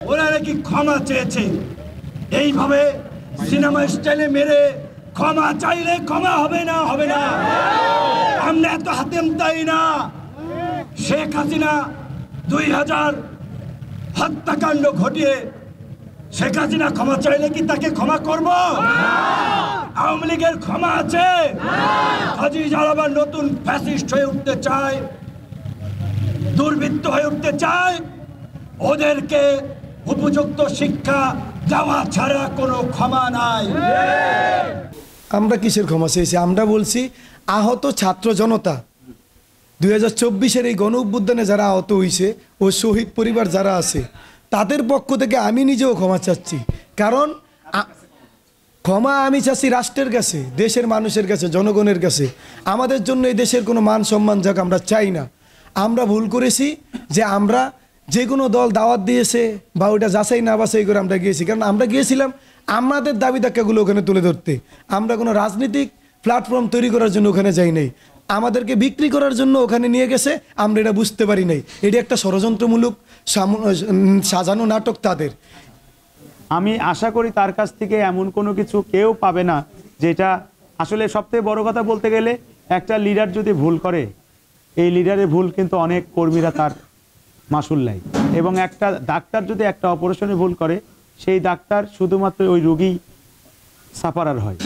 ওরা নাকি ক্ষমা চেয়েছে। এইভাবে সিনেমা স্টাইলে মেরে ক্ষমা চাইলে ক্ষমা হবে না, হবে না। আমরা এত হাতেম তাই না। শেখ হাসিনা 2000 হত্যাকাণ্ড ঘটিয়ে শেখ হাসিনা ক্ষমা চাইলে কি তাকে ক্ষমা করব? আওয়ামী লীগের ক্ষমা আছে? আজি যারা আবার নতুন ফ্যাসিস্ট হয়ে উঠতে চায়, দুর্বৃত্ত হয়ে উঠতে চায়, ওদেরকে উপযুক্ত শিক্ষা দেওয়া ছাড়া কোনো ক্ষমা নাই। আমরা কিসের ক্ষমা চেয়েছি? আমরা বলছি আহত ছাত্র জনতা 2024-এর এই গণ অভ্যুত্থানে যারা আহত হয়েছে ও শহীদ পরিবার যারা আছে তাদের পক্ষ থেকে আমি নিজেও ক্ষমা চাচ্ছি। কারণ ক্ষমা আমি চাচ্ছি রাষ্ট্রের কাছে, দেশের মানুষের কাছে, জনগণের কাছে। আমাদের জন্য এই দেশের কোনো মান সম্মান যাক আমরা চাই না। আমরা ভুল করেছি যে আমরা যে কোনো দল দাওয়াত দিয়েছে বা ওইটা যাচাই না বাছাই করে আমরা গিয়েছি। কারণ আমরা গিয়েছিলাম আমাদের দাবি দাক্কাগুলো ওখানে তুলে ধরতে। আমরা কোনো রাজনৈতিক প্ল্যাটফর্ম তৈরি করার জন্য ওখানে যাই নাই। আমাদেরকে বিক্রি করার জন্য ওখানে নিয়ে গেছে, আমরা এটা বুঝতে পারি নাই। এটি একটা ষড়যন্ত্রমূলক সাজানো নাটক তাদের। আমি আশা করি তার কাছ থেকে এমন কোনো কিছু কেউ পাবে না যেটা আসলে সবথেকে বড় কথা বলতে গেলে একটা লিডার যদি ভুল করে, এই লিডারের ভুল কিন্তু অনেক কর্মীরা তার মাসুল নেয়। এবং একটা ডাক্তার যদি একটা অপারেশনে ভুল করে, সেই ডাক্তার শুধুমাত্র ওই রোগী সাফারার হয়।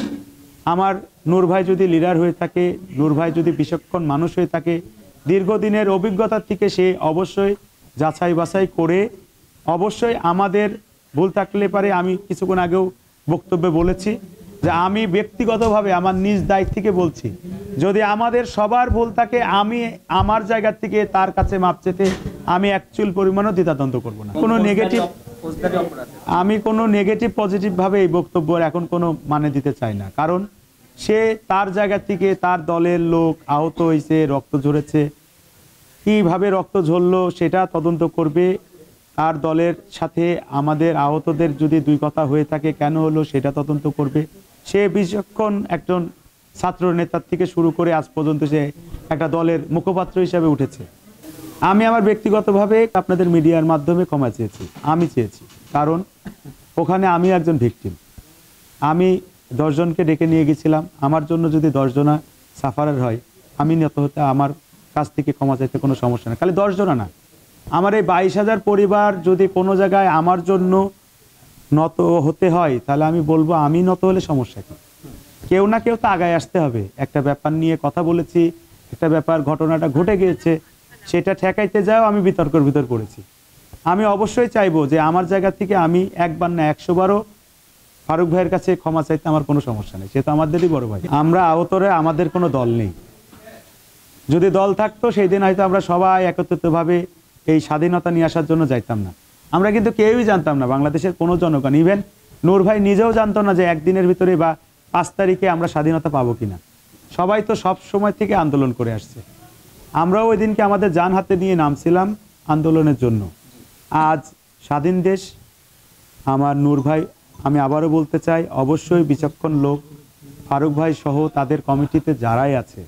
আমার নূর ভাই যদি লিডার হয়ে থাকে, নূর ভাই যদি বিচক্ষণ মানুষ হয়ে থাকে, দীর্ঘদিনের অভিজ্ঞতার থেকে সে অবশ্যই যাচাই বাছাই করে অবশ্যই আমাদের ভুল থাকলে পারে। আমি কিছুক্ষণ আগেও বক্তব্যে বলেছি যে আমি ব্যক্তিগতভাবে আমার নিজ দায়িত্ব থেকে বলছি, যদি আমাদের সবার ভুল থাকে আমি আমার জায়গা থেকে তার কাছে মাপ চেতে আমি অ্যাকচুয়াল পরিমাণও দ্বিধাদ্বন্দ্ব করবো না। কোনো নেগেটিভ আমি কোনো নেগেটিভ পজিটিভভাবে এই বক্তব্যের এখন কোনো মানে দিতে চাই না। কারণ সে তার জায়গা থেকে তার দলের লোক আহত হয়েছে, রক্ত ঝরেছে, কীভাবে রক্ত ঝরলো সেটা তদন্ত করবে। তার দলের সাথে আমাদের আহতদের যদি দুই কথা হয়ে থাকে কেন হলো সেটা তদন্ত করবে। সে বিচক্ষণ একজন ছাত্র নেতার থেকে শুরু করে আজ পর্যন্ত সে একটা দলের মুখপাত্র হিসাবে উঠেছে। আমি আমার ব্যক্তিগতভাবে আপনাদের মিডিয়ার মাধ্যমে ক্ষমা চেয়েছি, আমি চেয়েছি। কারণ ওখানে আমি একজন ভিকটিম। আমি 10 জনকে ডেকে নিয়ে গেছিলাম। আমার জন্য যদি 10 জনা সাফারার হয়, আমি নত হতে আমার কাছ থেকে ক্ষমা চাইতে কোনো সমস্যা নেই। খালি 10 জনা না, আমার এই 22,000 পরিবার যদি কোনো জায়গায় আমার জন্য নত হতে হয়, তাহলে আমি বলবো আমি নত হলে সমস্যা কি? কেউ না কেউ তো আগায় আসতে হবে। একটা ব্যাপার নিয়ে কথা বলেছি, একটা ব্যাপার ঘটনাটা ঘটে গিয়েছে, সেটা ঠেকাইতে যাও আমি বিতর্কের ভিতর পড়েছি। আমি অবশ্যই চাইবো যে আমার জায়গা থেকে আমি একবার না 100 বারও ফারুক ভাইয়ের কাছে ক্ষমা চাইতে আমার কোনো সমস্যা নেই। সে তো আমাদেরই বড় ভাই। আমরা আহতরে আমাদের কোনো দল নেই। যদি দল থাকতো সেই দিন হয়তো আমরা সবাই একত্রিতভাবে এই স্বাধীনতা নিয়ে আসার জন্য যাইতাম না। আমরা কিন্তু কেউই জানতাম না, বাংলাদেশের কোনো জনগণ, ইভেন নূর ভাই নিজেও জানতো না যে একদিনের ভিতরে বা 5 তারিখে আমরা স্বাধীনতা পাবো কিনা। সবাই তো সব সময় থেকে আন্দোলন করে আসছে। আমরাও ওই দিনকে আমাদের জান হাতে নিয়ে নামছিলাম আন্দোলনের জন্য। আজ স্বাধীন দেশ। আমার নূর ভাই, আমি আবারও বলতে চাই, অবশ্যই বিচক্ষণ লোক ফারুক ভাই সহ তাদের কমিটিতে যারাই আছে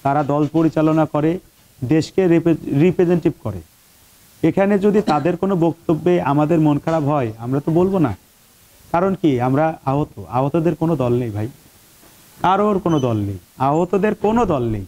তারা দল পরিচালনা করে, দেশকে রিপ্রেজেন্টেটিভ করে। এখানে যদি তাদের কোনো বক্তব্যে আমাদের মন খারাপ হয়, আমরা তো বলবো না। কারণ কি, আমরা আহতদের কোনো দল নেই ভাই, কারোর কোনো দল নেই, আহতদের কোনো দল নেই।